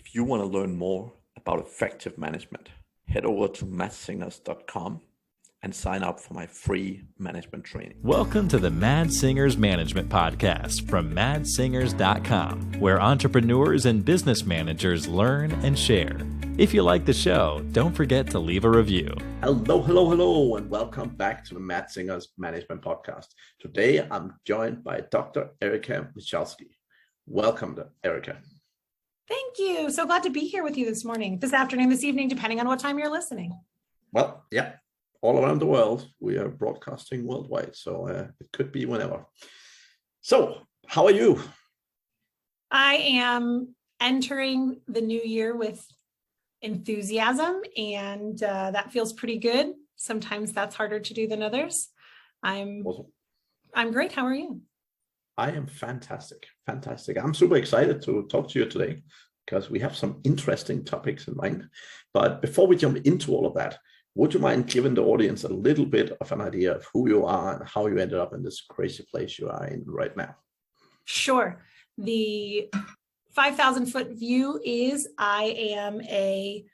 If you want to learn more about effective management, head over to mattsingers.com and sign up for my free management training. Welcome to the Mad Singers Management Podcast from madsingers.com, where entrepreneurs and business managers learn and share. If you like the show, don't forget to leave a review. Hello, and welcome back to the Mad Singers Management Podcast. Today, I'm joined by Dr. Erika Michalski. Welcome, Erika. Thank you. So glad to be here with you this morning, this afternoon, this evening, depending on what time you're listening. Well, yeah, all around the world. We are broadcasting worldwide, so it could be whenever. So, how are you? I am entering the new year with enthusiasm, and that feels pretty good. Sometimes that's harder to do than others. Awesome. I'm great. How are you? I am fantastic. I'm super excited to talk to you today because we have some interesting topics in mind. But before we jump into all of that, would you mind giving the audience a little bit of an idea of who you are and how you ended up in this crazy place you are in right now? Sure. The 5,000-foot view is I am a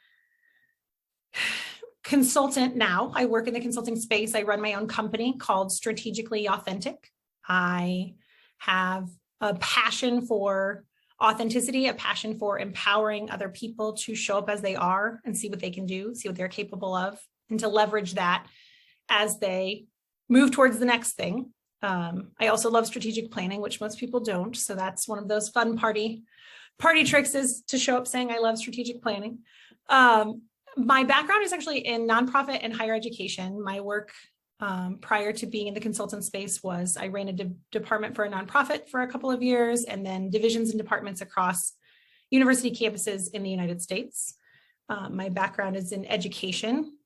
consultant now. I work in the consulting space. I run my own company called Strategically Authentic. I have a passion for authenticity, a passion for empowering other people to show up as they are and see what they can do, see what they're capable of, and to leverage that as they move towards the next thing. I also love strategic planning, which most people don't. So that's one of those fun party tricks, is to show up saying I love strategic planning. My background is actually in nonprofit and higher education. My work prior to being in the consultant space was I ran a department for a nonprofit for a couple of years, and then divisions and departments across university campuses in the United States. My background is in education.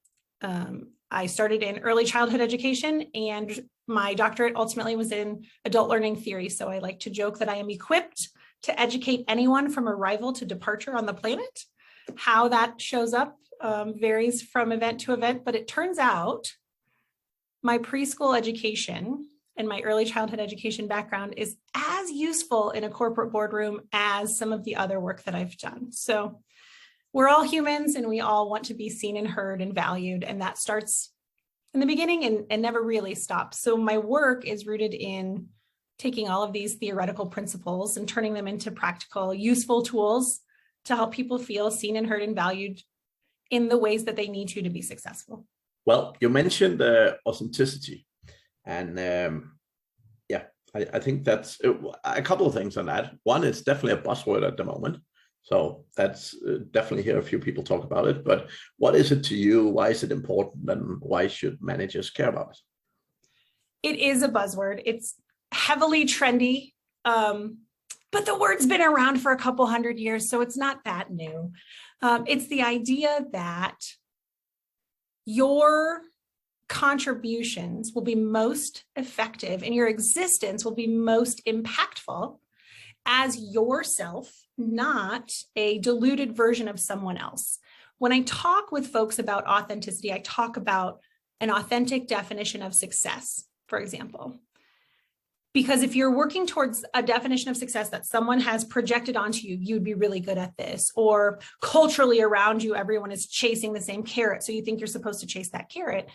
I started in early childhood education, and my doctorate ultimately was in adult learning theory. So I like to joke that I am equipped to educate anyone from arrival to departure on the planet. How that shows up varies from event to event, but it turns out my preschool education and my early childhood education background is as useful in a corporate boardroom as some of the other work that I've done. So we're all humans, and we all want to be seen and heard and valued. And that starts in the beginning and never really stops. So my work is rooted in taking all of these theoretical principles and turning them into practical, useful tools to help people feel seen and heard and valued in the ways that they need to be successful. Well, you mentioned authenticity, and I think that's a couple of things on that. One, it's definitely a buzzword at the moment, so that's definitely hear a few people talk about it. But what is it to you? Why is it important, and why should managers care about it? It is a buzzword. It's heavily trendy, but the word's been around for a couple hundred years, so it's not that new. It's the idea that your contributions will be most effective and your existence will be most impactful as yourself, not a diluted version of someone else. When I talk with folks about authenticity, I talk about an authentic definition of success, for example. Because if you're working towards a definition of success that someone has projected onto you, you'd be really good at this, or culturally around you, everyone is chasing the same carrot, so you think you're supposed to chase that carrot.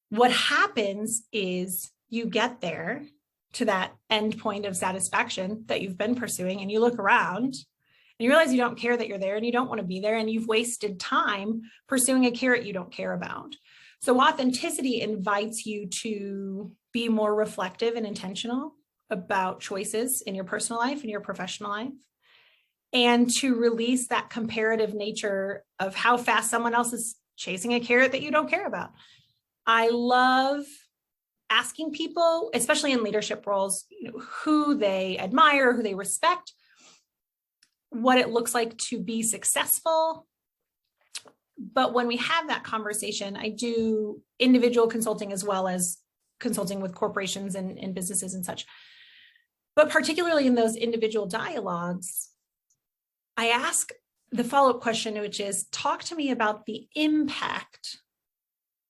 What happens is you get there to that end point of satisfaction that you've been pursuing, and you look around and you realize you don't care that you're there and you don't want to be there, and you've wasted time pursuing a carrot you don't care about. So authenticity invites you to be more reflective and intentional about choices in your personal life and your professional life, and to release that comparative nature of how fast someone else is chasing a carrot that you don't care about. I love asking people, especially in leadership roles, who they admire, who they respect, what it looks like to be successful. But when we have that conversation, I do individual consulting as well as consulting with corporations and businesses and such. But particularly in those individual dialogues, I ask the follow-up question, which is, talk to me about the impact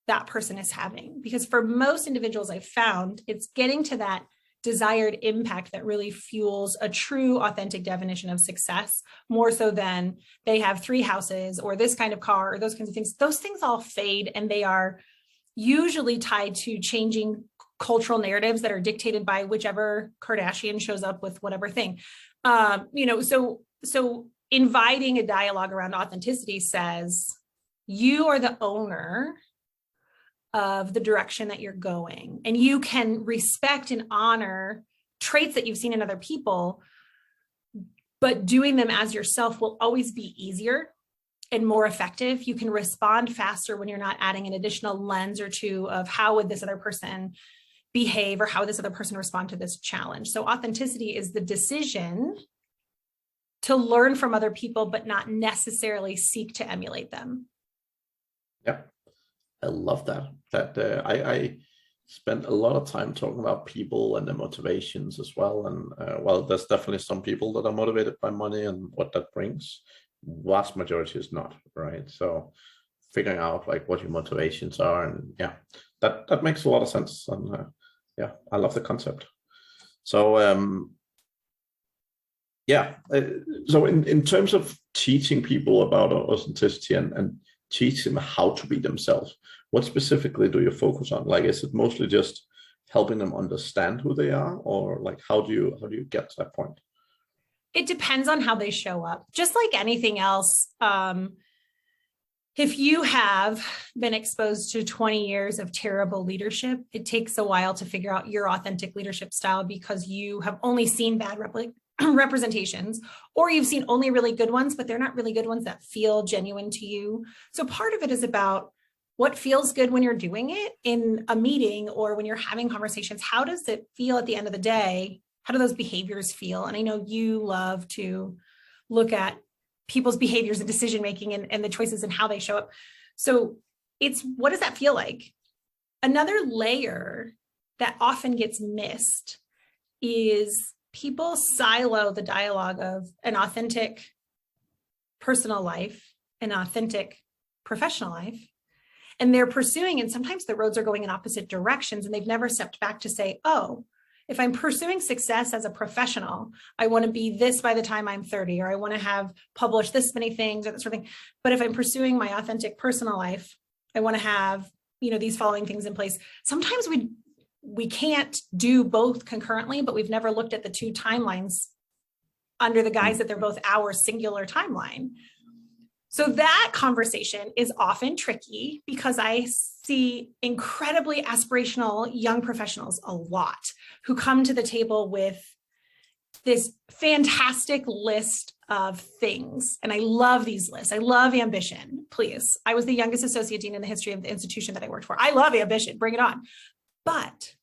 that person is having. Because for most individuals I've found, it's getting to that desired impact that really fuels a true, authentic definition of success, more so than they have 3 houses or this kind of car or those kinds of things. Those things all fade, and they are usually tied to changing cultural narratives that are dictated by whichever Kardashian shows up with whatever thing. So inviting a dialogue around authenticity says you are the owner of the direction that you're going, and you can respect and honor traits that you've seen in other people, but doing them as yourself will always be easier and more effective. You can respond faster when you're not adding an additional lens or two of how would this other person behave or how would this other person respond to this challenge. So authenticity is the decision to learn from other people, but not necessarily seek to emulate them. Yeah, I love that. I spent a lot of time talking about people and their motivations as well. And well, there's definitely some people that are motivated by money and what that brings. Vast majority is not, right? So figuring out like what your motivations are, and yeah, that makes a lot of sense. And yeah, I love the concept. So so in terms of teaching people about authenticity and teach them how to be themselves, what specifically do you focus on? Like, is it mostly just helping them understand who they are, or like how do you get to that point? It depends on how they show up. Just like anything else, if you have been exposed to 20 years of terrible leadership, it takes a while to figure out your authentic leadership style because you have only seen bad representations, or you've seen only really good ones, but they're not really good ones that feel genuine to you. So part of it is about what feels good when you're doing it in a meeting or when you're having conversations. How does it feel at the end of the day? How do those behaviors feel? And I know you love to look at people's behaviors and decision-making and the choices and how they show up. So it's, what does that feel like? Another layer that often gets missed is people silo the dialogue of an authentic personal life, an authentic professional life, and they're pursuing, and sometimes the roads are going in opposite directions, and they've never stepped back to say, oh, if I'm pursuing success as a professional, I want to be this by the time I'm 30, or I want to have published this many things or that sort of thing. But if I'm pursuing my authentic personal life, I want to have, these following things in place. Sometimes we can't do both concurrently, but we've never looked at the two timelines under the guise that they're both our singular timeline. So that conversation is often tricky because I see incredibly aspirational young professionals a lot who come to the table with this fantastic list of things. And I love these lists. I love ambition, please. I was the youngest associate dean in the history of the institution that I worked for. I love ambition, bring it on. But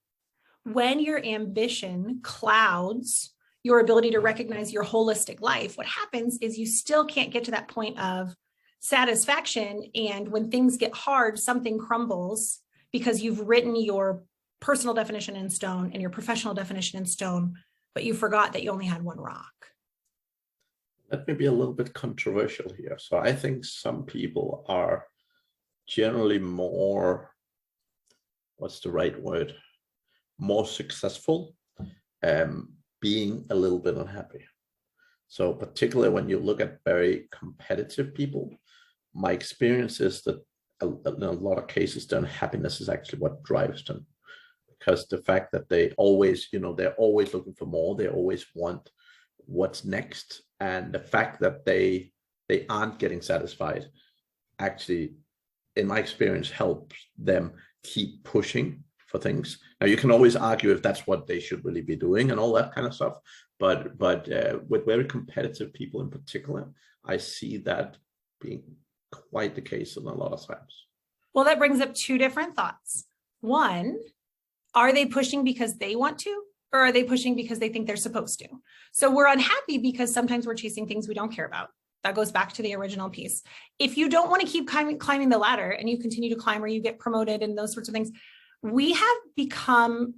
when your ambition clouds your ability to recognize your holistic life, what happens is you still can't get to that point of satisfaction. And when things get hard, something crumbles because you've written your personal definition in stone and your professional definition in stone, but you forgot that you only had one rock. That may be a little bit controversial here. So I think some people are generally more, what's the right word? More successful, being a little bit unhappy. So particularly when you look at very competitive people, my experience is that in a lot of cases, the unhappiness is actually what drives them. Because the fact that they always, they're always looking for more, they always want what's next. And the fact that they aren't getting satisfied actually, in my experience, helps them keep pushing for things. Now, you can always argue if that's what they should really be doing and all that kind of stuff. But with very competitive people in particular, I see that being quite the case in a lot of times. Well, that brings up two different thoughts. One, are they pushing because they want to, or are they pushing because they think they're supposed to? So we're unhappy because sometimes we're chasing things we don't care about. That goes back to the original piece. If you don't want to keep climbing the ladder and you continue to climb or you get promoted and those sorts of things, we have become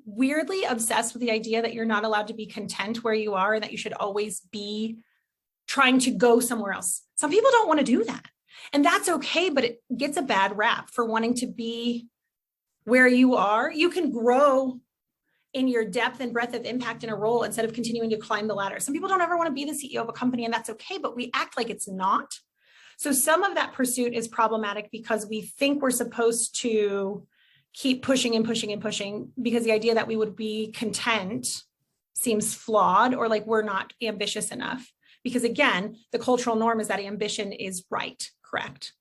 weirdly obsessed with the idea that you're not allowed to be content where you are and that you should always be trying to go somewhere else. Some people don't want to do that. And that's okay, but it gets a bad rap for wanting to be where you are. You can grow in your depth and breadth of impact in a role instead of continuing to climb the ladder. Some people don't ever want to be the CEO of a company, and that's okay, but we act like it's not. So some of that pursuit is problematic because we think we're supposed to keep pushing and pushing and pushing, because the idea that we would be content seems flawed, or like we're not ambitious enough. Because again, the cultural norm is that ambition is right, correct?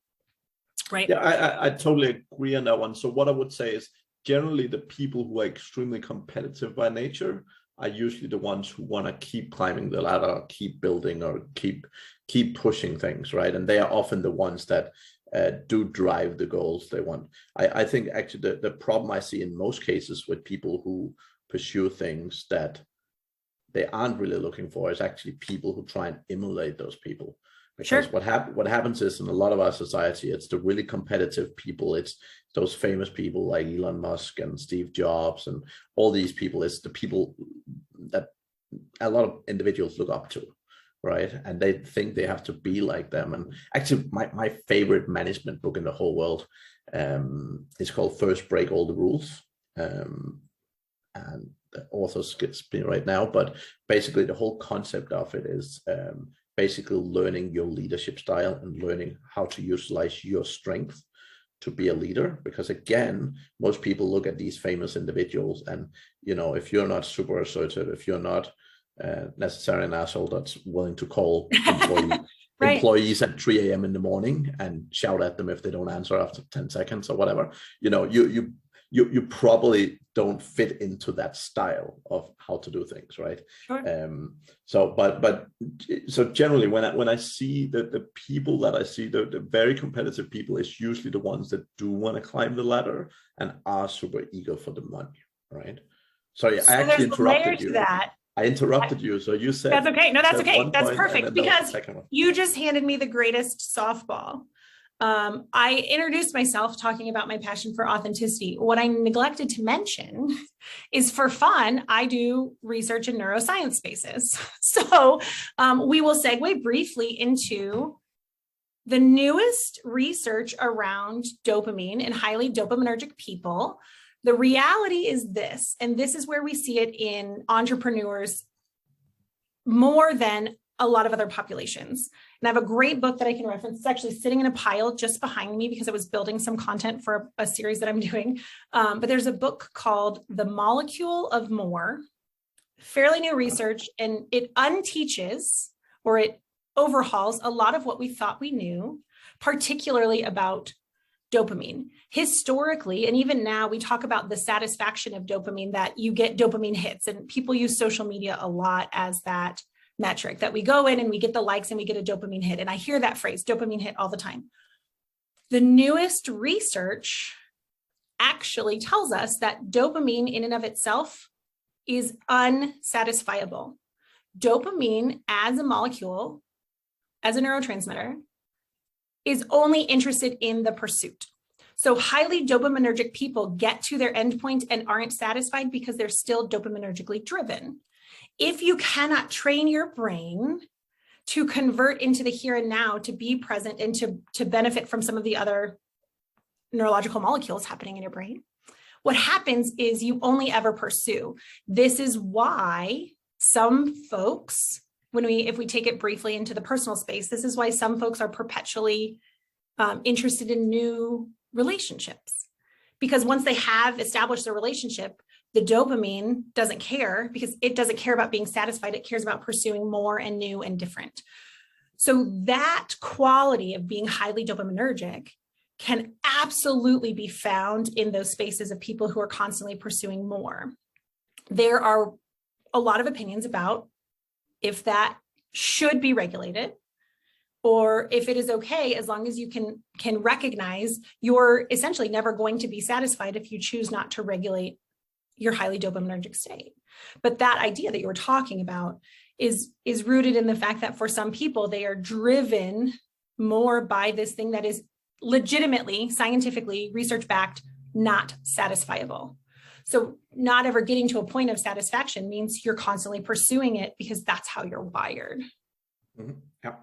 Right. Yeah, I totally agree on that one. So what I would say is generally the people who are extremely competitive by nature are usually the ones who want to keep climbing the ladder, keep building, or keep pushing things, right? And they are often the ones that do drive the goals they want. I think actually the problem I see in most cases with people who pursue things that they aren't really looking for is actually people who try and emulate those people. Because Sure. what happens is, in a lot of our society, it's the really competitive people. It's those famous people like Elon Musk and Steve Jobs and all these people. It's the people that a lot of individuals look up to, right? And they think they have to be like them. And actually, my favorite management book in the whole world is called First Break All the Rules. And the author skips me right now, but basically the whole concept of it is basically learning your leadership style and learning how to utilize your strength to be a leader. Because again, most people look at these famous individuals and, you know, if you're not super assertive, if you're not necessarily an asshole that's willing to call Right. employees at 3 a.m. in the morning and shout at them if they don't answer after 10 seconds or whatever, you know, you probably don't fit into that style of how to do things, right? Sure. So generally when I see the people that I see, the very competitive people, is usually the ones that do want to climb the ladder and are super eager for the money, right? Sorry, I actually interrupted you. I interrupted you. So you said that's okay. No, that's okay. That's point, perfect, because you just handed me the greatest softball. I introduced myself talking about my passion for authenticity. What I neglected to mention is, for fun, I do research in neuroscience spaces. So we will segue briefly into the newest research around dopamine and highly dopaminergic people. The reality is this, and this is where we see it in entrepreneurs more than a lot of other populations. And I have a great book that I can reference. It's actually sitting in a pile just behind me because I was building some content for a series that I'm doing. But there's a book called The Molecule of More, fairly new research, and it unteaches, or it overhauls, a lot of what we thought we knew, particularly about dopamine. Historically, and even now, we talk about the satisfaction of dopamine, that you get dopamine hits, and people use social media a lot as that metric, that we go in and we get the likes and we get a dopamine hit. And I hear that phrase, dopamine hit, all the time. The newest research actually tells us that dopamine in and of itself is unsatisfiable. Dopamine as a molecule, as a neurotransmitter, is only interested in the pursuit. So highly dopaminergic people get to their endpoint and aren't satisfied because they're still dopaminergically driven. If you cannot train your brain to convert into the here and now, to be present and to benefit from some of the other neurological molecules happening in your brain, what happens is you only ever pursue. This is why some folks, if we take it briefly into the personal space, this is why some folks are perpetually interested in new relationships. Because once they have established a relationship, the dopamine doesn't care, because it doesn't care about being satisfied. It cares about pursuing more and new and different. So that quality of being highly dopaminergic can absolutely be found in those spaces of people who are constantly pursuing more. There are a lot of opinions about if that should be regulated, or if it is okay, as long as you can recognize you're essentially never going to be satisfied if you choose not to regulate your highly dopaminergic state. But that idea that you were talking about is rooted in the fact that for some people, they are driven more by this thing that is legitimately, scientifically, research-backed, not satisfiable. So not ever getting to a point of satisfaction means you're constantly pursuing it because that's how you're wired. Mm-hmm. Yeah.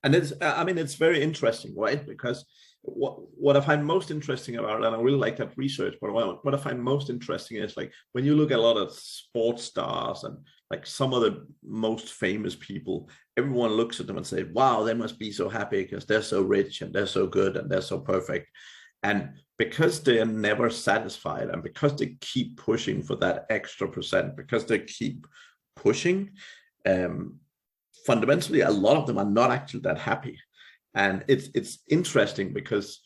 And it's very interesting, right? Because what I find most interesting about it, and I really like that research, but what I find most interesting is like when you look at a lot of sports stars and like some of the most famous people, everyone looks at them and say, wow, they must be so happy because they're so rich and they're so good and they're so perfect. And because they are never satisfied, and because they keep pushing for that extra percent, because they keep pushing, fundamentally, a lot of them are not actually that happy. And it's interesting because,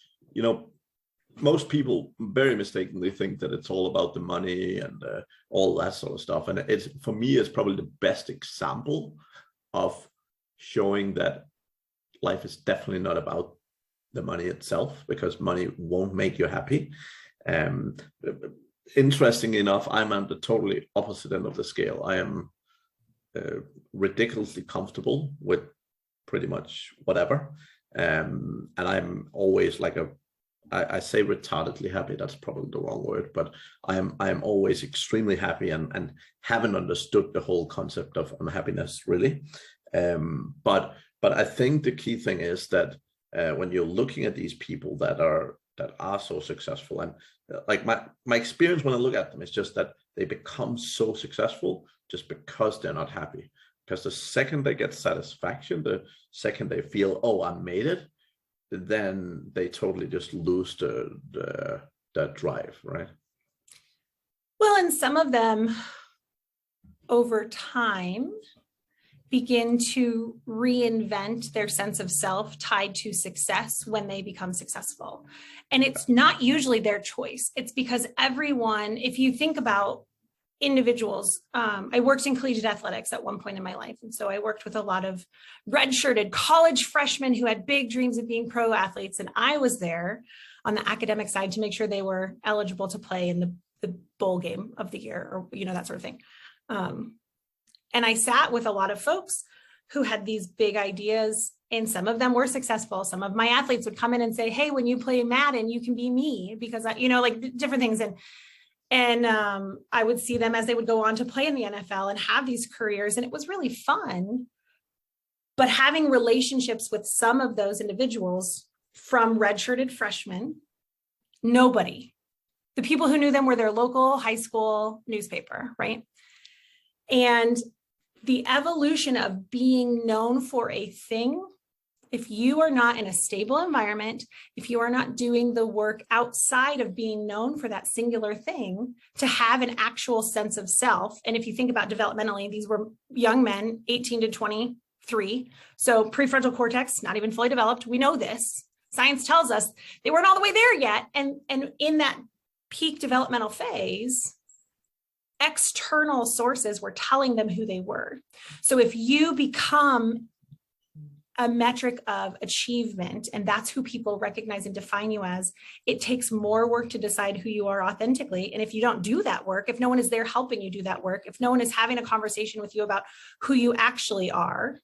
most people very mistakenly think that it's all about the money and all that sort of stuff. And for me, it's probably the best example of showing that life is definitely not about the money itself, because money won't make you happy. Interestingly enough, I'm on the totally opposite end of the scale. I am ridiculously comfortable with pretty much whatever. And I'm always like I say retardedly happy. That's probably the wrong word, but I am always extremely happy and haven't understood the whole concept of unhappiness really. But I think the key thing is that when you're looking at these people that are so successful, and like my experience when I look at them is just that they become so successful just because they're not happy. Because the second they get satisfaction, the second they feel, oh, I made it, then they totally just lose that drive, right? Well, and some of them over time begin to reinvent their sense of self tied to success when they become successful. And it's not usually their choice. It's because everyone, if you think about individuals, I worked in collegiate athletics at one point in my life. And so I worked with a lot of redshirted college freshmen who had big dreams of being pro athletes. And I was there on the academic side to make sure they were eligible to play in the bowl game of the year, or, that sort of thing. And I sat with a lot of folks who had these big ideas, and some of them were successful. Some of my athletes would come in and say, hey, when you play Madden, you can be me, because like different things. And I would see them as they would go on to play in the NFL and have these careers. And it was really fun. But having relationships with some of those individuals from redshirted freshmen, nobody. The people who knew them were their local high school newspaper, right? And the evolution of being known for a thing, if you are not in a stable environment, if you are not doing the work outside of being known for that singular thing, to have an actual sense of self. And if you think about developmentally, these were young men, 18 to 23. So prefrontal cortex, not even fully developed. We know this. Science tells us they weren't all the way there yet. And in that peak developmental phase, external sources were telling them who they were. So if you become a metric of achievement, and that's who people recognize and define you as, it takes more work to decide who you are authentically. And if you don't do that work, if no one is there helping you do that work, if no one is having a conversation with you about who you actually are,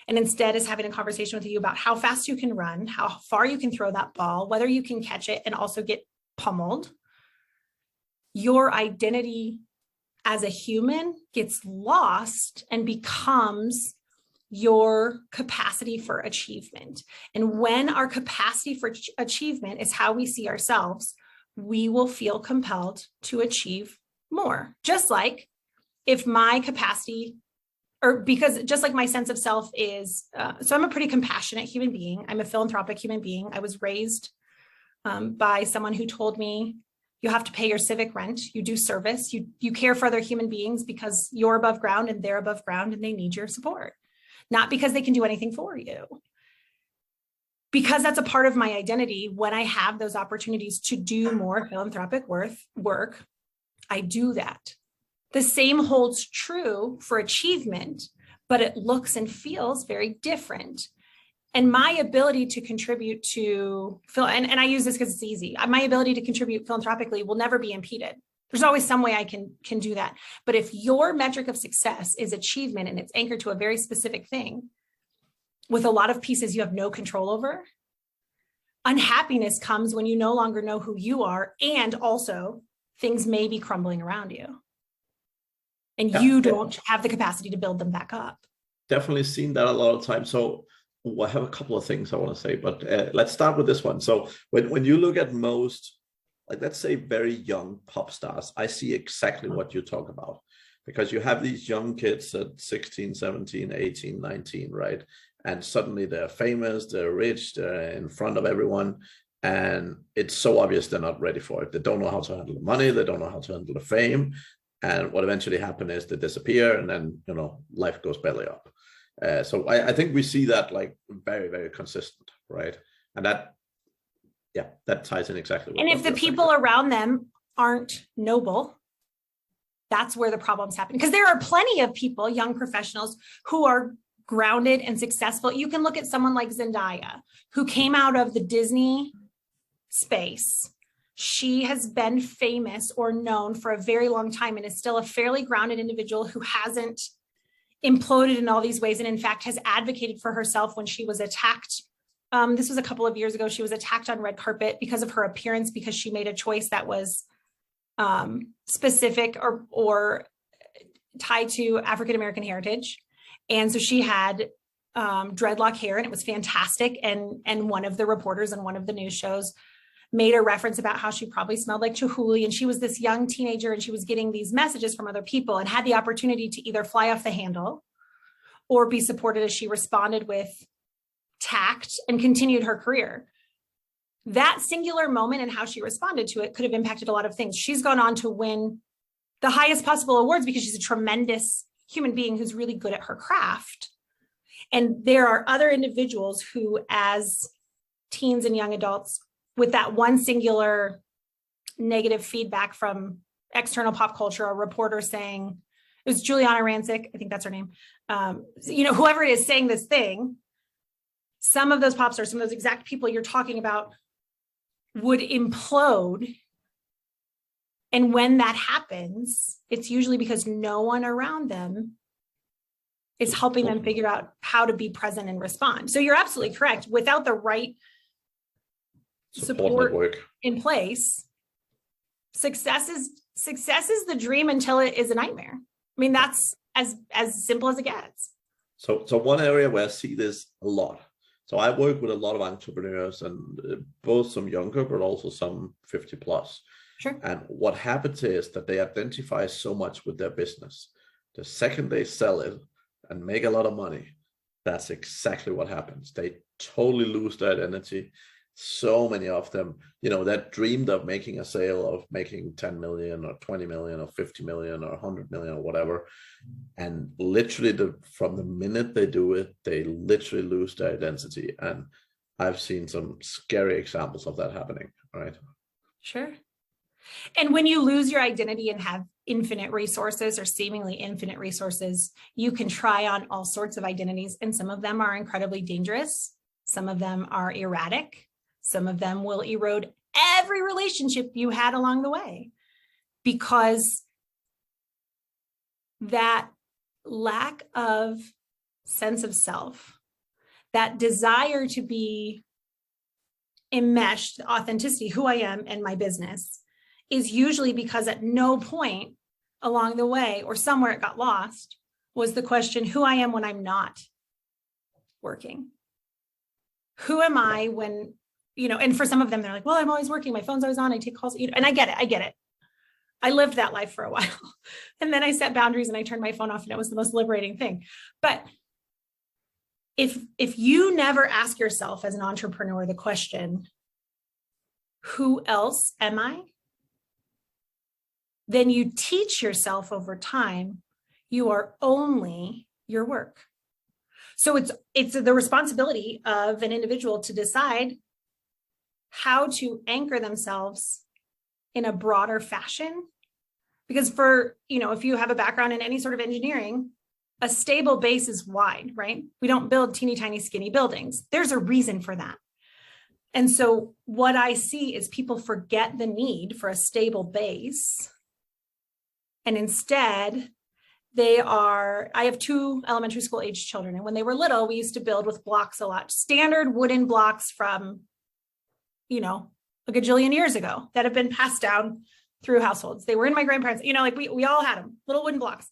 and instead is having a conversation with you about how fast you can run, how far you can throw that ball, whether you can catch it and also get pummeled, your identity as a human gets lost and becomes your capacity for achievement. And when our capacity for achievement is how we see ourselves, we will feel compelled to achieve more. Just like if my capacity, just like my sense of self is, so I'm a pretty compassionate human being. I'm a philanthropic human being. I was raised by someone who told me, you have to pay your civic rent. You do service. You care for other human beings because you're above ground and they're above ground and they need your support. Not because they can do anything for you. Because that's a part of my identity. When I have those opportunities to do more philanthropic work, I do that. The same holds true for achievement, but it looks and feels very different. And my ability to contribute to, and I use this because it's easy, my ability to contribute philanthropically will never be impeded. There's always some way I can do that. But if your metric of success is achievement and it's anchored to a very specific thing, with a lot of pieces you have no control over, unhappiness comes when you no longer know who you are, and also things may be crumbling around you. And you don't have the capacity to build them back up. Definitely seen that a lot of times. So well, I have a couple of things I want to say, but let's start with this one. So when you look at most, like let's say very young pop stars, I see exactly what you talk about, because you have these young kids at 16, 17, 18, 19, right? And suddenly they're famous, they're rich, they're in front of everyone. And it's so obvious they're not ready for it. They don't know how to handle the money. They don't know how to handle the fame. And what eventually happens is they disappear, and then, life goes belly up. So I think we see that like very, very consistent, right? And that ties in exactly. And if the people around them aren't noble, that's where the problems happen. Because there are plenty of people, young professionals, who are grounded and successful. You can look at someone like Zendaya, who came out of the Disney space. She has been famous or known for a very long time and is still a fairly grounded individual who hasn't imploded in all these ways, and in fact has advocated for herself when she was attacked. This was a couple of years ago. She was attacked on red carpet because of her appearance, because she made a choice that was specific or tied to African-American heritage. And so she had dreadlock hair, and it was fantastic. And one of the reporters on one of the news shows made a reference about how she probably smelled like Chihuly. And she was this young teenager, and she was getting these messages from other people and had the opportunity to either fly off the handle or be supported as she responded with tact and continued her career. That singular moment and how she responded to it could have impacted a lot of things. She's gone on to win the highest possible awards because she's a tremendous human being who's really good at her craft. And there are other individuals who, as teens and young adults, with that one singular negative feedback from external pop culture, a reporter saying, it was Juliana Rancic, I think that's her name, whoever it is saying this thing, some of those pop stars, some of those exact people you're talking about would implode. And when that happens, it's usually because no one around them is helping them figure out how to be present and respond. So you're absolutely correct. Without the right support in place, success is the dream until it is a nightmare. I mean, that's as simple as it gets. So one area where I see this a lot. So I work with a lot of entrepreneurs, and both some younger, but also some 50 plus. Sure. And what happens is that they identify so much with their business. The second they sell it and make a lot of money, that's exactly what happens. They totally lose their identity. So many of them, that dreamed of making a sale, of making 10 million or 20 million or 50 million or 100 million or whatever. And literally from the minute they do it, they literally lose their identity. And I've seen some scary examples of that happening, right? Sure. And when you lose your identity and have infinite resources or seemingly infinite resources, you can try on all sorts of identities. And some of them are incredibly dangerous. Some of them are erratic. Some of them will erode every relationship you had along the way, because that lack of sense of self, that desire to be enmeshed, authenticity, who I am and my business, is usually because at no point along the way or somewhere it got lost was the question, who I am when I'm not working. Who am I when, and for some of them, they're like, well, I'm always working. My phone's always on. I take calls, and I get it. I lived that life for a while. And then I set boundaries and I turned my phone off, and it was the most liberating thing. But if you never ask yourself as an entrepreneur the question, who else am I? Then you teach yourself over time, you are only your work. So it's the responsibility of an individual to decide how to anchor themselves in a broader fashion. Because if you have a background in any sort of engineering, a stable base is wide, right? We don't build teeny tiny skinny buildings. There's a reason for that. And so what I see is people forget the need for a stable base. And instead, I have 2 elementary school age children. And when they were little, we used to build with blocks a lot, standard wooden blocks from, a gajillion years ago that have been passed down through households. They were in my grandparents, we all had them, little wooden blocks.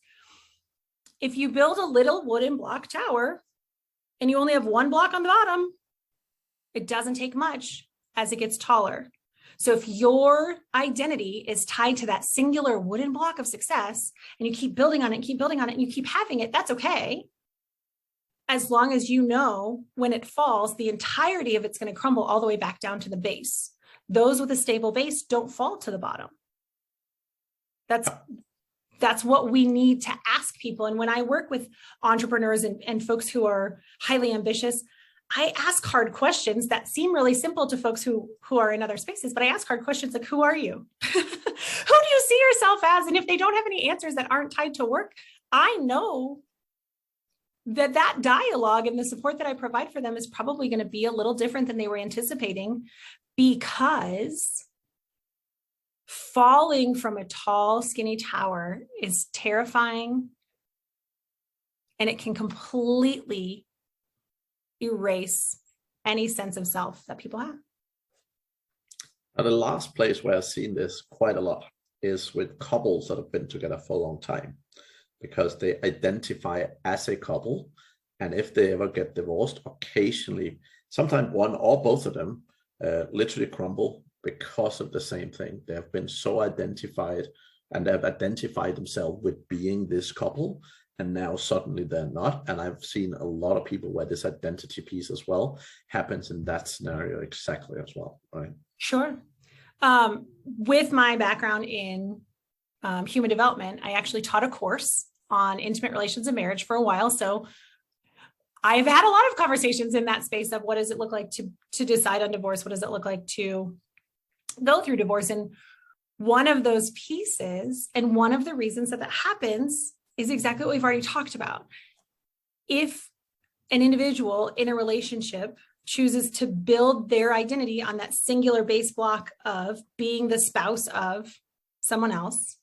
If you build a little wooden block tower, and you only have one block on the bottom, it doesn't take much as it gets taller. So if your identity is tied to that singular wooden block of success, and you keep building on it, keep building on it, and you keep having it, that's okay. As long as you know when it falls, the entirety of it's going to crumble all the way back down to the base. Those with a stable base don't fall to the bottom. That's what we need to ask people. And when I work with entrepreneurs and folks who are highly ambitious, I ask hard questions that seem really simple to folks who are in other spaces, but I ask hard questions like, who are you? Who do you see yourself as? And if they don't have any answers that aren't tied to work, I know that dialogue and the support that I provide for them is probably going to be a little different than they were anticipating, because falling from a tall, skinny tower is terrifying, and it can completely erase any sense of self that people have. And the last place where I've seen this quite a lot is with couples that have been together for a long time, because they identify as a couple. And if they ever get divorced, occasionally, sometimes one or both of them literally crumble because of the same thing. They have been so identified, and they've identified themselves with being this couple, and now suddenly they're not. And I've seen a lot of people where this identity piece as well happens in that scenario exactly as well, right? Sure. With my background in human development, I actually taught a course on intimate relations and marriage for a while. So I've had a lot of conversations in that space of what does it look like to decide on divorce? What does it look like to go through divorce? And one of those pieces, and one of the reasons that happens, is exactly what we've already talked about. If an individual in a relationship chooses to build their identity on that singular base block of being the spouse of someone else,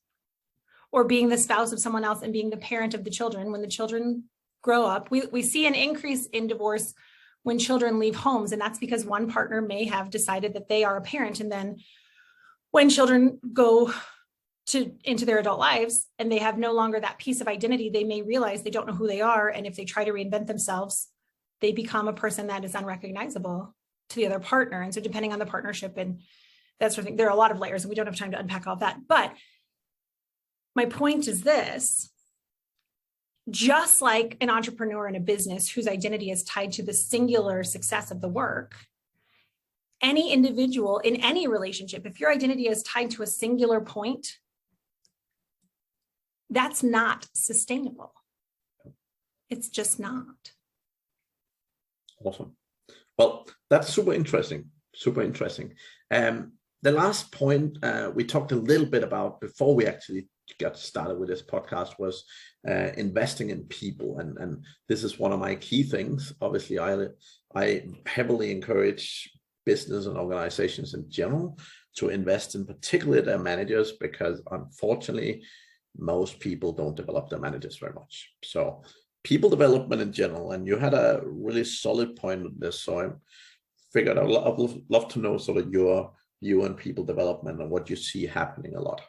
or being the spouse of someone else and being the parent of the children, when the children grow up, we see an increase in divorce when children leave homes. And that's because one partner may have decided that they are a parent. And then when children go into their adult lives and they have no longer that piece of identity, they may realize they don't know who they are. And if they try to reinvent themselves, they become a person that is unrecognizable to the other partner. And so depending on the partnership and that sort of thing, there are a lot of layers, and we don't have time to unpack all of that. But my point is this: just like an entrepreneur in a business whose identity is tied to the singular success of the work, any individual in any relationship, if your identity is tied to a singular point, that's not sustainable. It's just not. Awesome. Well, that's super interesting. Super interesting. The last point we talked a little bit about before we actually got started with this podcast was investing in people. And this is one of my key things. Obviously, I heavily encourage business and organizations in general to invest in particularly their managers, because unfortunately, most people don't develop their managers very much. So people development in general, and you had a really solid point on this. So I figured I'd love to know sort of your view on people development and what you see happening a lot.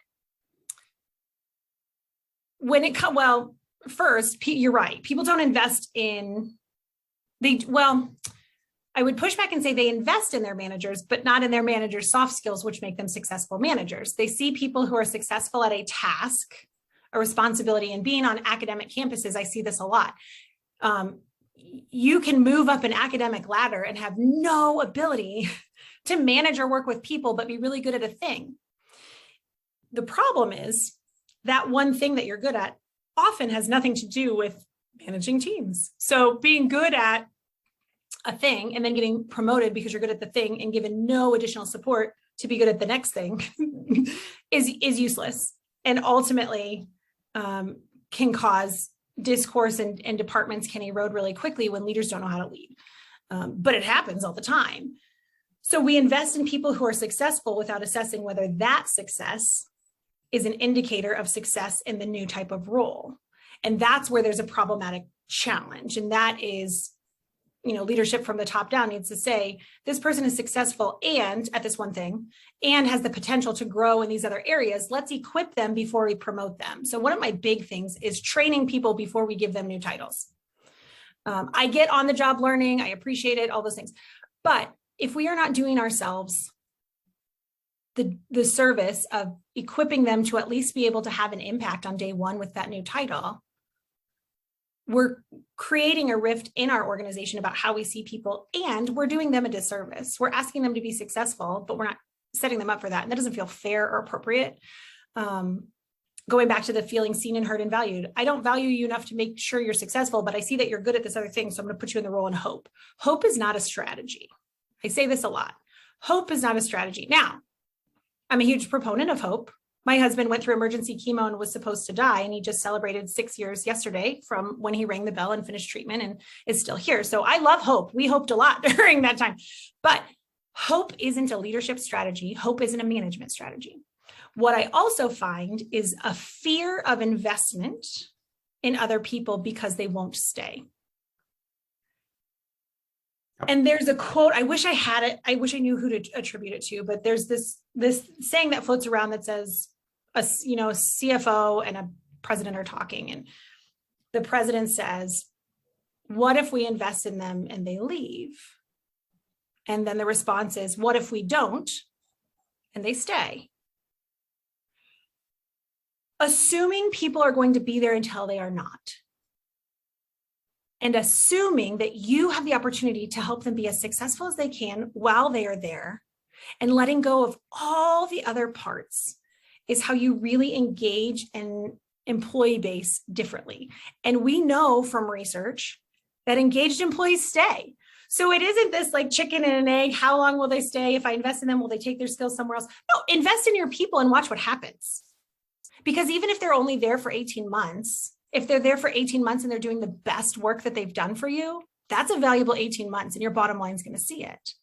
Well, first, you're right. People don't invest in, I would push back and say they invest in their managers, but not in their managers' soft skills, which make them successful managers. They see people who are successful at a task, a responsibility, and being on academic campuses. I see this a lot. You can move up an academic ladder and have no ability to manage or work with people, but be really good at a thing. The problem is that one thing that you're good at often has nothing to do with managing teams. So being good at a thing and then getting promoted because you're good at the thing and given no additional support to be good at the next thing is useless, and ultimately can cause discourse, and departments can erode really quickly when leaders don't know how to lead. But it happens all the time. So we invest in people who are successful without assessing whether that success is an indicator of success in the new type of role. And that's where there's a problematic challenge. And that is, leadership from the top down needs to say, this person is successful and at this one thing, and has the potential to grow in these other areas. Let's equip them before we promote them. So one of my big things is training people before we give them new titles. I get on the job learning. I appreciate it, all those things. But if we are not doing ourselves the service of equipping them to at least be able to have an impact on day one with that new title, we're creating a rift in our organization about how we see people, and we're doing them a disservice. We're asking them to be successful, but we're not setting them up for that. And that doesn't feel fair or appropriate. Going back to the feeling seen and heard and valued. I don't value you enough to make sure you're successful, but I see that you're good at this other thing. So I'm going to put you in the role in hope. Hope is not a strategy. I say this a lot. Hope is not a strategy. Now, I'm a huge proponent of hope. My husband went through emergency chemo and was supposed to die, and he just celebrated 6 years yesterday from when he rang the bell and finished treatment and is still here. So I love hope. We hoped a lot during that time, but hope isn't a leadership strategy. Hope isn't a management strategy. What I also find is a fear of investment in other people because they won't stay. And there's a quote, I wish I had it. I wish I knew who to attribute it to, but there's this saying that floats around that says, a CFO and a president are talking, and the president says, what if we invest in them and they leave? And then the response is, what if we don't and they stay? Assuming people are going to be there until they are not. And assuming that you have the opportunity to help them be as successful as they can while they are there, and letting go of all the other parts is how you really engage an employee base differently. And we know from research that engaged employees stay. So it isn't this like chicken and an egg. How long will they stay? If I invest in them, will they take their skills somewhere else? No, invest in your people and watch what happens. Because even if they're only there for 18 months, if they're there for 18 months and they're doing the best work that they've done for you, that's a valuable 18 months and your bottom line is going to see it.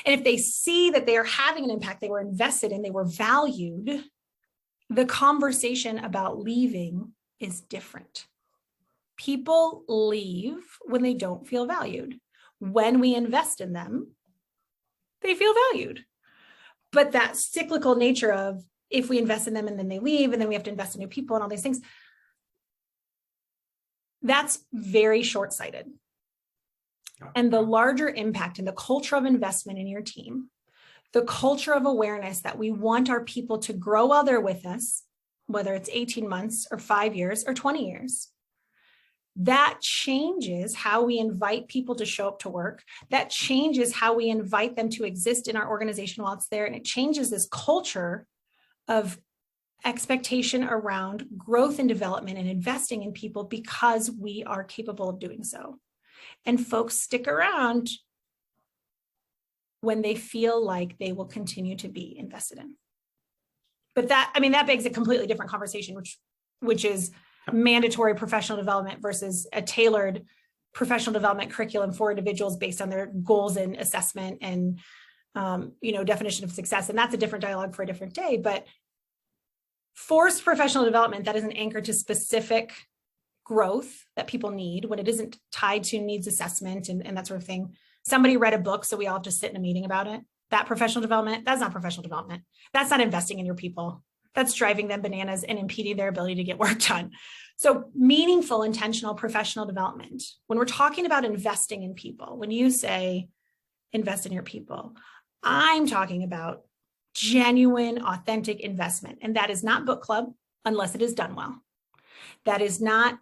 And if they see that they are having an impact, they were invested in, they were valued, the conversation about leaving is different. People leave when they don't feel valued. When we invest in them, they feel valued. But that cyclical nature of if we invest in them and then they leave and then we have to invest in new people and all these things, that's very short-sighted. And the larger impact and the culture of investment in your team, the culture of awareness that we want our people to grow while they're with us, whether it's 18 months or 5 years or 20 years, that changes how we invite people to show up to work. That changes how we invite them to exist in our organization while it's there. And it changes this culture of expectation around growth and development and investing in people because we are capable of doing so. And folks stick around when they feel like they will continue to be invested in. But that begs a completely different conversation, which is mandatory professional development versus a tailored professional development curriculum for individuals based on their goals and assessment and definition of success. And that's a different dialogue for a different day. But forced professional development that isn't anchored to specific growth that people need, when it isn't tied to needs assessment and that sort of thing. Somebody read a book, so we all have to sit in a meeting about it. That professional development, that's not professional development. That's not investing in your people. That's driving them bananas and impeding their ability to get work done. So meaningful, intentional professional development. When we're talking about investing in people, when you say invest in your people, I'm talking about genuine, authentic investment. And that is not book club unless it is done well. That is not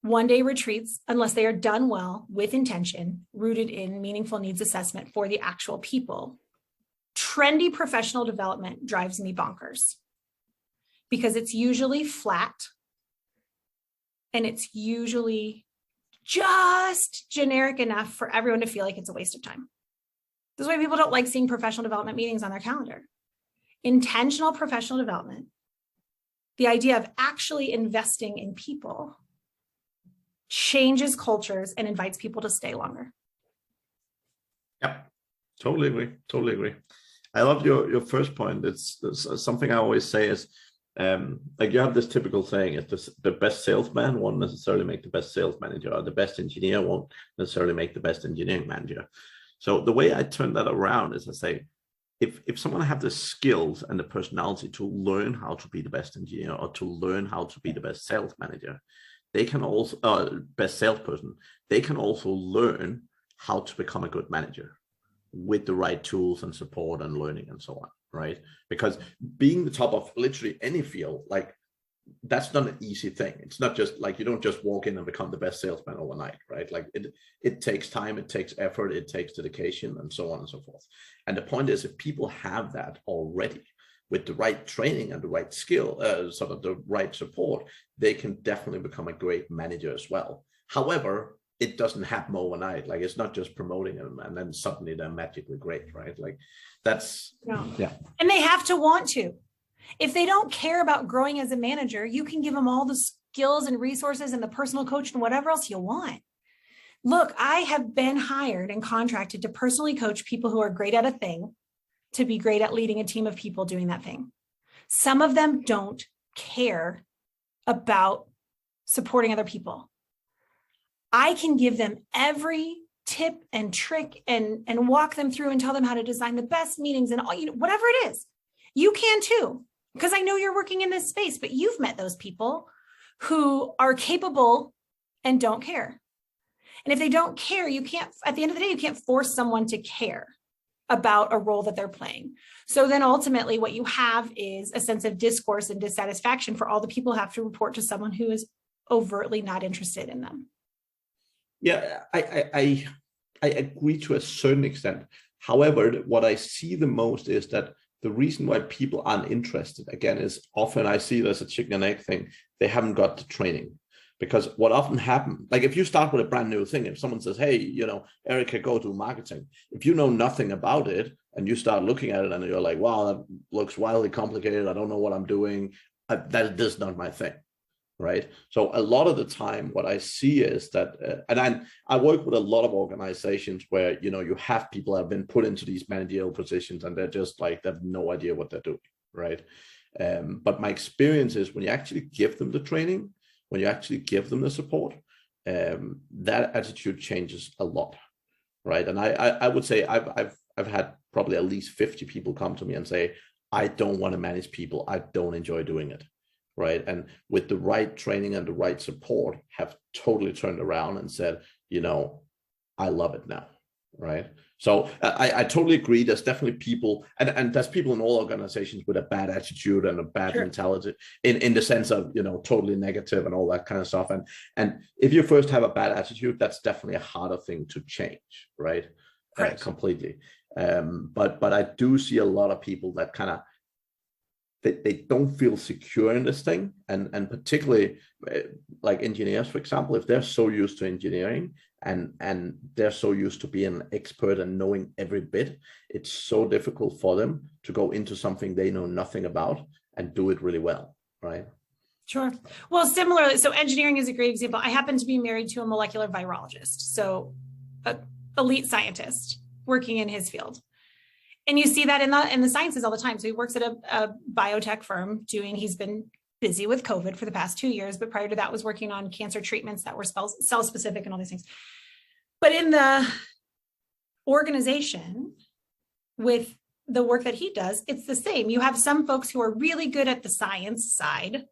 one-day retreats unless they are done well with intention, rooted in meaningful needs assessment for the actual people. Trendy professional development drives me bonkers because it's usually flat and it's usually just generic enough for everyone to feel like it's a waste of time. This is why people don't like seeing professional development meetings on their calendar. Intentional professional development, the idea of actually investing in people, changes cultures and invites people to stay longer. Yep, totally agree. I love your first point. It's something I always say is, like you have this typical saying, it's the best salesman won't necessarily make the best sales manager, or the best engineer won't necessarily make the best engineering manager. So the way I turn that around is I say, if someone have the skills and the personality to learn how to be the best engineer or to learn how to be the best sales manager, they can also, best salesperson, they can also learn how to become a good manager with the right tools and support and learning and so on, right? Because being the top of literally any field, like, that's not an easy thing. It's not just like, you don't just walk in and become the best salesman overnight, right? Like it takes time, it takes effort, it takes dedication, and so on and so forth. And the point is, if people have that already with the right training and the right skill, sort of the right support, they can definitely become a great manager as well. However, it doesn't happen overnight. Like, it's not just promoting them and then suddenly they're magically great, right? Like, that's, yeah. And they have to want to. If they don't care about growing as a manager, you can give them all the skills and resources and the personal coach and whatever else you want. Look, I have been hired and contracted to personally coach people who are great at a thing to be great at leading a team of people doing that thing. Some of them don't care about supporting other people. I can give them every tip and trick and walk them through and tell them how to design the best meetings and all, whatever it is. You can too, because I know you're working in this space, but you've met those people who are capable and don't care. And if they don't care, you can't, at the end of the day, you can't force someone to care about a role that they're playing. So then ultimately what you have is a sense of discourse and dissatisfaction for all the people who have to report to someone who is overtly not interested in them. Yeah, I agree to a certain extent. However, what I see the most is that the reason why people aren't interested, again, is often I see it as a chicken and egg thing. They haven't got the training. Because what often happens, like if you start with a brand new thing, if someone says, hey, Erika, go do marketing. If you know nothing about it and you start looking at it and you're like, wow, that looks wildly complicated. I don't know what I'm doing. That is not my thing, right? So a lot of the time, what I see is that, and I work with a lot of organizations where, you have people that have been put into these managerial positions and they're just like, they have no idea what they're doing, right? But my experience is when you actually give them the training, when you actually give them the support, that attitude changes a lot, right? And I would say I've had probably at least 50 people come to me and say, I don't want to manage people. I don't enjoy doing it, right? And with the right training and the right support, have totally turned around and said, I love it now, right? So I totally agree. There's definitely people, and there's people in all organizations with a bad attitude and a bad mentality in the sense of, totally negative and all that kind of stuff. And if you first have a bad attitude, that's definitely a harder thing to change, right? Completely. But I do see a lot of people that kind of, they don't feel secure in this thing. And particularly like engineers, for example, if they're so used to engineering and they're so used to being an expert and knowing every bit, it's so difficult for them to go into something they know nothing about and do it really well, right? Sure. Well, similarly, so engineering is a great example. I happen to be married to a molecular virologist, so an elite scientist working in his field. And you see that in the sciences all the time. So he works at a biotech firm he's been busy with COVID for the past 2 years, but prior to that was working on cancer treatments that were cell specific and all these things. But in the organization with the work that he does, it's the same. You have some folks who are really good at the science side,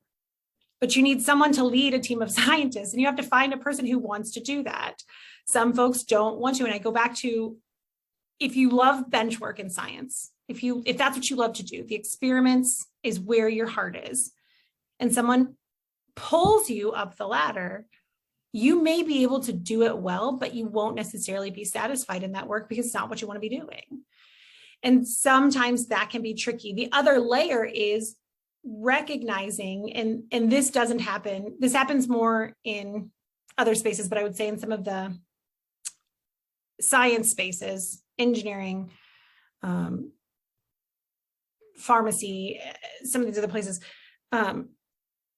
but you need someone to lead a team of scientists, and you have to find a person who wants to do that. Some folks don't want to. And I go back to, if you love bench work in science, if that's what you love to do, the experiments is where your heart is, and someone pulls you up the ladder, you may be able to do it well, but you won't necessarily be satisfied in that work because it's not what you want to be doing. And sometimes that can be tricky. The other layer is recognizing, and this doesn't happen, this happens more in other spaces, but I would say in some of the science spaces, engineering, pharmacy, some of these other places,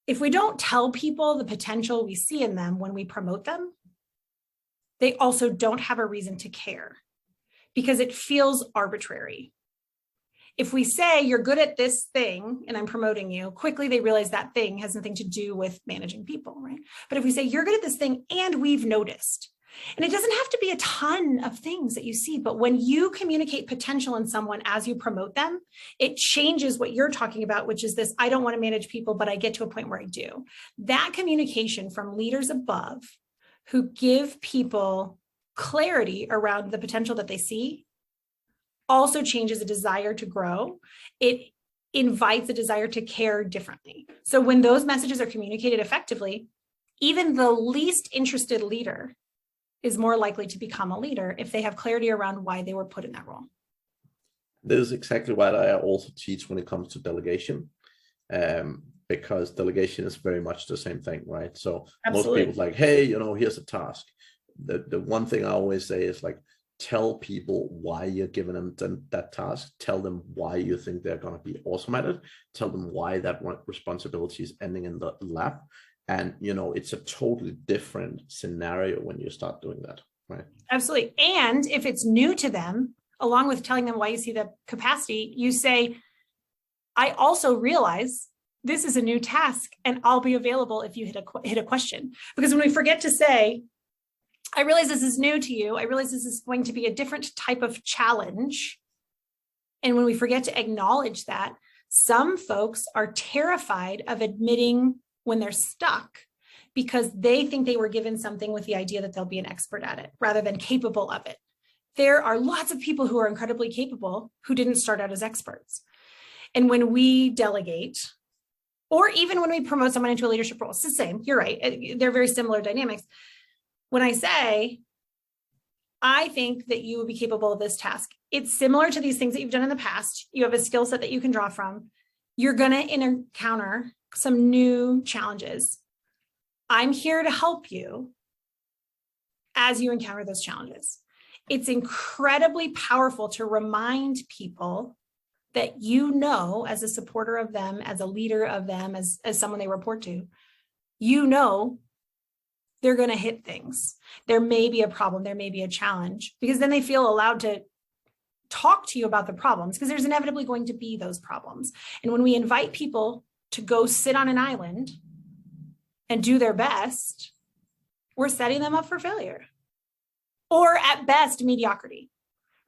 if we don't tell people the potential we see in them when we promote them, they also don't have a reason to care because it feels arbitrary. If we say you're good at this thing and I'm promoting you, quickly they realize that thing has nothing to do with managing people, right? But if we say you're good at this thing and we've noticed And it doesn't have to be a ton of things that you see, but when you communicate potential in someone as you promote them, it changes what you're talking about, which is this, I don't want to manage people, but I get to a point where I do. That communication from leaders above who give people clarity around the potential that they see also changes a desire to grow. It invites a desire to care differently. So when those messages are communicated effectively, even the least interested leader is more likely to become a leader if they have clarity around why they were put in that role. This is exactly what I also teach when it comes to delegation, because delegation is very much the same thing, right? So Absolutely. Most people like, hey, here's a task. The one thing I always say is like, tell people why you're giving them that task. Tell them why you think they're going to be awesome at it. Tell them why that responsibility is ending in the lap. And, it's a totally different scenario when you start doing that, right? Absolutely. And if it's new to them, along with telling them why you see the capacity, you say, I also realize this is a new task and I'll be available if you hit a question. Because when we forget to say, I realize this is new to you, I realize this is going to be a different type of challenge. And when we forget to acknowledge that, some folks are terrified of admitting when they're stuck because they think they were given something with the idea that they'll be an expert at it rather than capable of it. There are lots of people who are incredibly capable who didn't start out as experts. And when we delegate, or even when we promote someone into a leadership role, it's the same. You're right. They're very similar dynamics. When I say, I think that you would be capable of this task, it's similar to these things that you've done in the past. You have a skill set that you can draw from. You're going to encounter some new challenges. I'm here to help you as you encounter those challenges. It's incredibly powerful to remind people that as a supporter of them, as a leader of them, as someone they report to, they're going to hit things. There may be a problem, there may be a challenge, because then they feel allowed to talk to you about the problems, because there's inevitably going to be those problems. And when we invite people to go sit on an island and do their best, we're setting them up for failure, or at best mediocrity,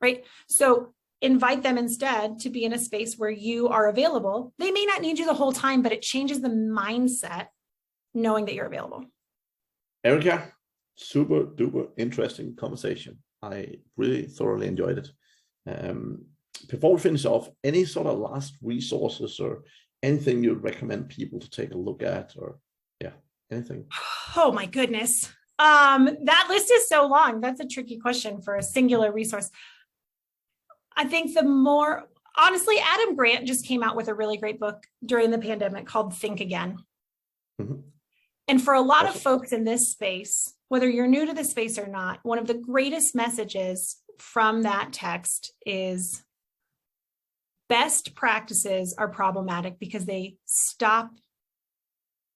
right? So invite them instead to be in a space where you are available. They may not need you the whole time, but it changes the mindset knowing that you're available. Erika, super duper interesting conversation. I really thoroughly enjoyed it. Before we finish off, any sort of last resources or anything you'd recommend people to take a look at, or anything? Oh my goodness. That list is so long. That's a tricky question for a singular resource. I think honestly, Adam Grant just came out with a really great book during the pandemic called Think Again. Mm-hmm. And for a lot of folks in this space, whether you're new to the space or not, one of the greatest messages from that text is best practices are problematic because they stop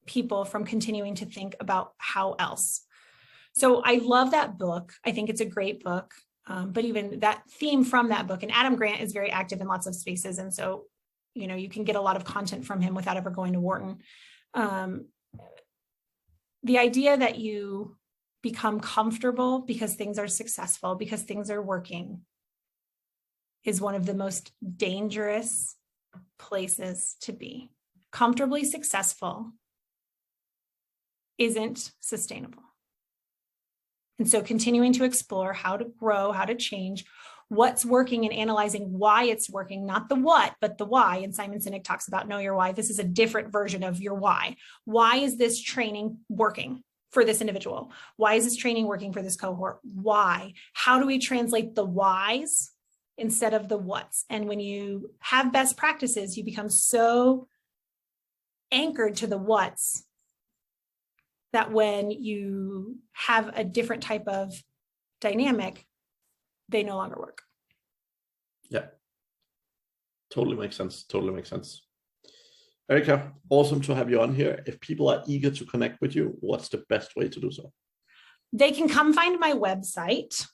people from continuing to think about how else. So I love that book. I think it's a great book. But even that theme from that book, and Adam Grant is very active in lots of spaces. And so, you can get a lot of content from him without ever going to Wharton. The idea that you become comfortable because things are successful, because things are working, is one of the most dangerous places to be. Comfortably successful isn't sustainable. And so continuing to explore how to grow, how to change, what's working, and analyzing why it's working, not the what, but the why. And Simon Sinek talks about know your why. This is a different version of your why. Why is this training working for this individual? Why is this training working for this cohort? Why? How do we translate the whys instead of the whats? And when you have best practices, you become so anchored to the whats that when you have a different type of dynamic, they no longer work. Yeah, totally makes sense. Totally makes sense. Erika, awesome to have you on here. If people are eager to connect with you, what's the best way to do so? They can come find my website.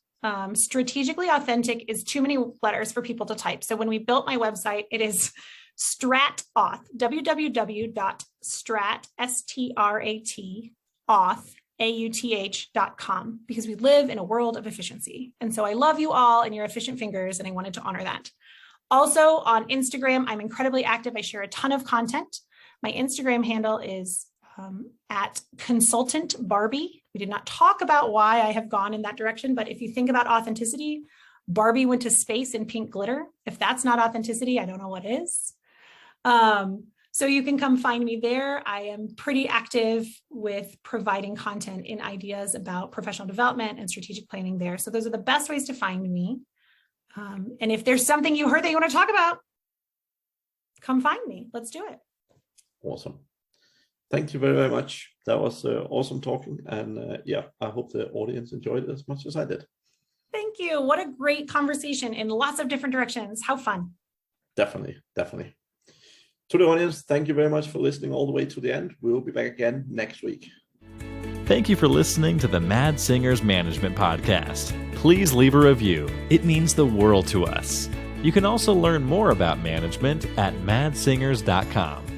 Strategically Authentic is too many letters for people to type. So when we built my website, it is StratAuth, www.strat, S-T-R-A-T, auth, auth.com, because we live in a world of efficiency. And so I love you all and your efficient fingers, and I wanted to honor that. Also on Instagram, I'm incredibly active. I share a ton of content. My Instagram handle is at Consultant Barbie. We did not talk about why I have gone in that direction, but if you think about authenticity, Barbie went to space in pink glitter. If that's not authenticity, I don't know what is. So you can come find me there. I am pretty active with providing content in ideas about professional development and strategic planning there. So those are the best ways to find me. And if there's something you heard that you want to talk about, come find me. Let's do it. Awesome. Thank you very, very much. That was awesome talking. And I hope the audience enjoyed it as much as I did. Thank you. What a great conversation in lots of different directions. How fun. Definitely. To the audience, thank you very much for listening all the way to the end. We'll be back again next week. Thank you for listening to the Mad Singers Management Podcast. Please leave a review. It means the world to us. You can also learn more about management at madsingers.com.